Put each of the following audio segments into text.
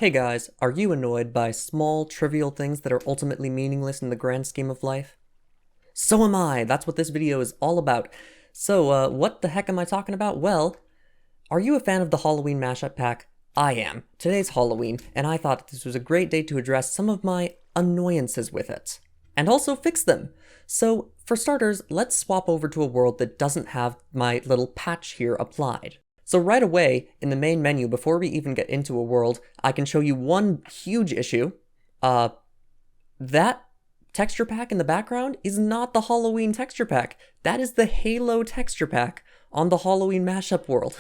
Hey guys, are you annoyed by small, trivial things that are ultimately meaningless in the grand scheme of life? So am I! That's what this video is all about. So, what the heck am I talking about? Well, are you a fan of the Halloween mashup pack? I am. Today's Halloween, and I thought this was a great day to address some of my annoyances with it. And also fix them! So, for starters, let's swap over to a world that doesn't have my little patch here applied. So right away, in the main menu, before we even get into a world, I can show you one huge issue. That texture pack in the background is not the Halloween texture pack. That is the Halo texture pack on the Halloween mashup world.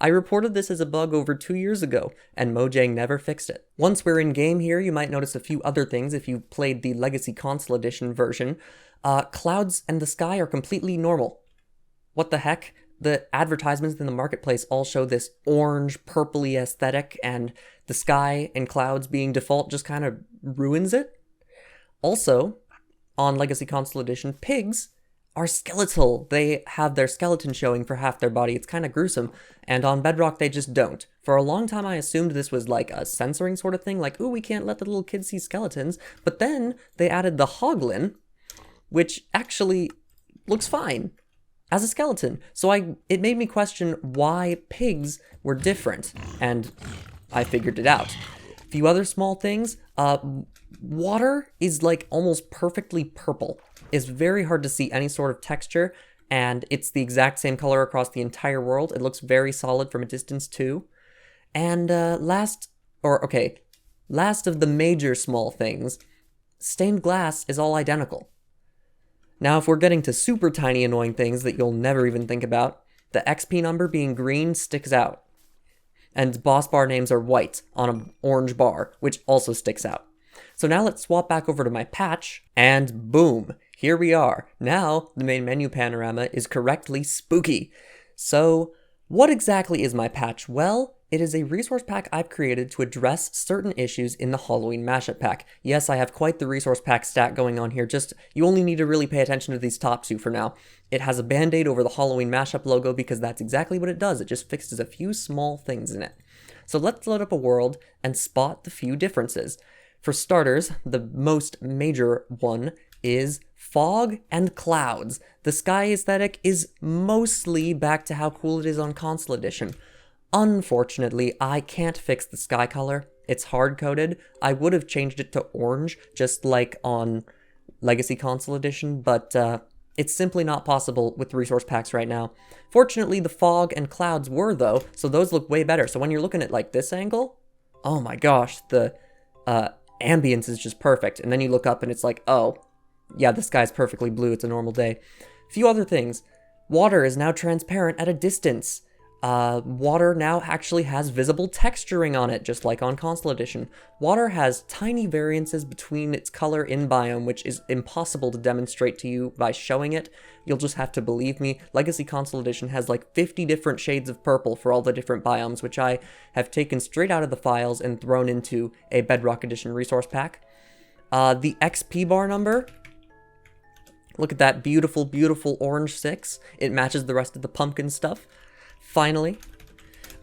I reported this as a bug over 2 years ago, and Mojang never fixed it. Once we're in game here, you might notice a few other things if you played the Legacy Console Edition version. Clouds and the sky are completely normal. What the heck? The advertisements in the marketplace all show this orange, purpley aesthetic, and the sky and clouds being default just kind of ruins it. Also, on Legacy Console Edition, pigs are skeletal. They have their skeleton showing for half their body. It's kind of gruesome. And on Bedrock, they just don't. For a long time, I assumed this was like a censoring sort of thing, like, ooh, we can't let the little kids see skeletons. But then they added the hoglin, which actually looks fine as a skeleton. So it made me question why pigs were different, and I figured it out. A few other small things. Water is like almost perfectly purple. It's very hard to see any sort of texture, and it's the exact same color across the entire world. It looks very solid from a distance too. And last of the major small things, stained glass is all identical. Now, if we're getting to super tiny annoying things that you'll never even think about, the XP number being green sticks out. And boss bar names are white on an orange bar, which also sticks out. So now let's swap back over to my patch, and boom, here we are. Now, the main menu panorama is correctly spooky. So, what exactly is my patch? Well, it is a resource pack I've created to address certain issues in the Halloween mashup pack. Yes, I have quite the resource pack stat going on here, just you only need to really pay attention to these top two for now. It has a band-aid over the Halloween mashup logo because that's exactly what it does. It just fixes a few small things in it. So let's load up a world and spot the few differences. For starters, the most major one is fog and clouds. The sky aesthetic is mostly back to how cool it is on Console Edition. Unfortunately, I can't fix the sky color. It's hard-coded. I would have changed it to orange, just like on Legacy Console Edition, but it's simply not possible with resource packs right now. Fortunately, the fog and clouds were, though, so those look way better. So when you're looking at, like, this angle, oh my gosh, the ambience is just perfect. And then you look up and it's like, oh, yeah, the sky's perfectly blue. It's a normal day. A few other things. Water is now transparent at a distance. Water now actually has visible texturing on it, just like on Console Edition. Water has tiny variances between its color in biome, which is impossible to demonstrate to you by showing it. You'll just have to believe me. Legacy Console Edition has like 50 different shades of purple for all the different biomes, which I have taken straight out of the files and thrown into a Bedrock Edition resource pack. The XP bar number, look at that beautiful, beautiful orange 6. It matches the rest of the pumpkin stuff. Finally,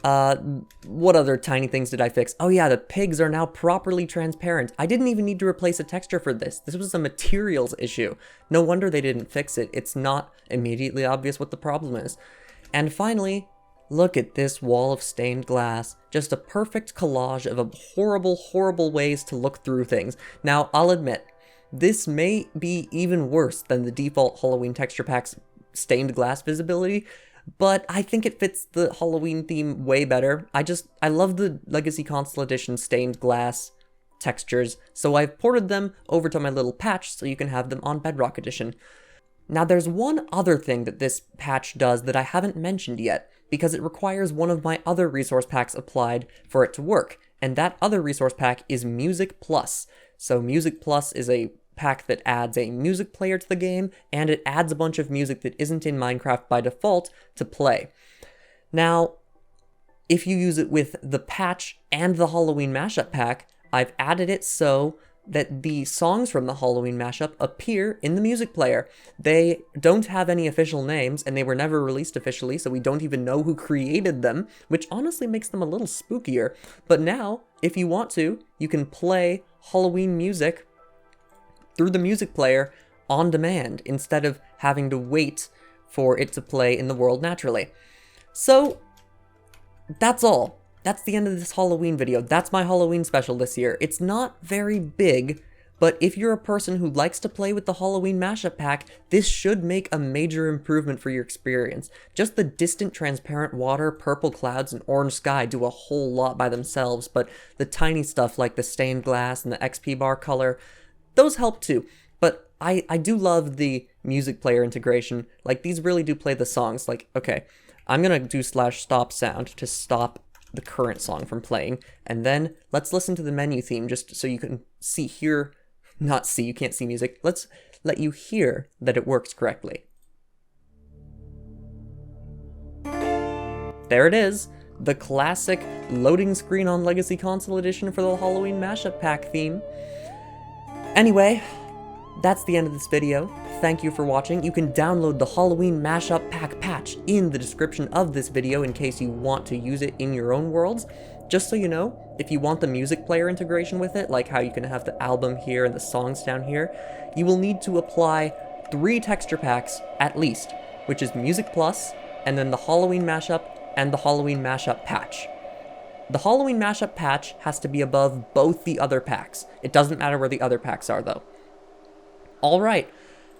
what other tiny things did I fix? Oh yeah, the pigs are now properly transparent. I didn't even need to replace a texture for this. This was a materials issue. No wonder they didn't fix it. It's not immediately obvious what the problem is. And finally, look at this wall of stained glass. Just a perfect collage of horrible, horrible ways to look through things. Now, I'll admit, this may be even worse than the default Halloween texture pack's stained glass visibility, but I think it fits the Halloween theme way better. I love the Legacy Console Edition stained glass textures, so I've ported them over to my little patch so you can have them on Bedrock Edition. Now there's one other thing that this patch does that I haven't mentioned yet, because it requires one of my other resource packs applied for it to work, and that other resource pack is Music Plus. So Music Plus is a pack that adds a music player to the game, and it adds a bunch of music that isn't in Minecraft by default to play. Now, if you use it with the patch and the Halloween mashup pack, I've added it so that the songs from the Halloween mashup appear in the music player. They don't have any official names, and they were never released officially, so we don't even know who created them, which honestly makes them a little spookier. But now, if you want to, you can play Halloween music through the music player on demand, instead of having to wait for it to play in the world naturally. So, that's all. That's the end of this Halloween video. That's my Halloween special this year. It's not very big, but if you're a person who likes to play with the Halloween mashup pack, this should make a major improvement for your experience. Just the distant transparent water, purple clouds, and orange sky do a whole lot by themselves, but the tiny stuff like the stained glass and the XP bar color, those help too. But I do love the music player integration. Like, these really do play the songs. Like, okay, I'm gonna do /stop sound to stop the current song from playing, and then let's listen to the menu theme just so you can you can't see music. Let's let you hear that it works correctly. There it is, the classic loading screen on Legacy Console Edition for the Halloween mashup pack theme. Anyway, that's the end of this video. Thank you for watching. You can download the Halloween Mashup Pack patch in the description of this video in case you want to use it in your own worlds. Just so you know, if you want the music player integration with it, like how you can have the album here and the songs down here, you will need to apply 3 texture packs at least, which is Music Plus, and then the Halloween Mashup and the Halloween Mashup patch. The Halloween Mashup patch has to be above both the other packs. It doesn't matter where the other packs are though. Alright.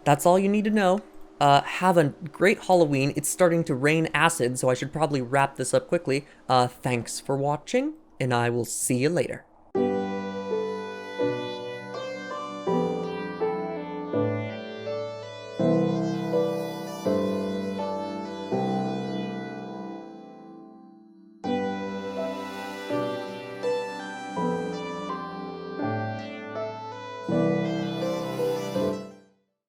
That's all you need to know. Have a great Halloween. It's starting to rain acid, so I should probably wrap this up quickly. Thanks for watching, and I will see you later.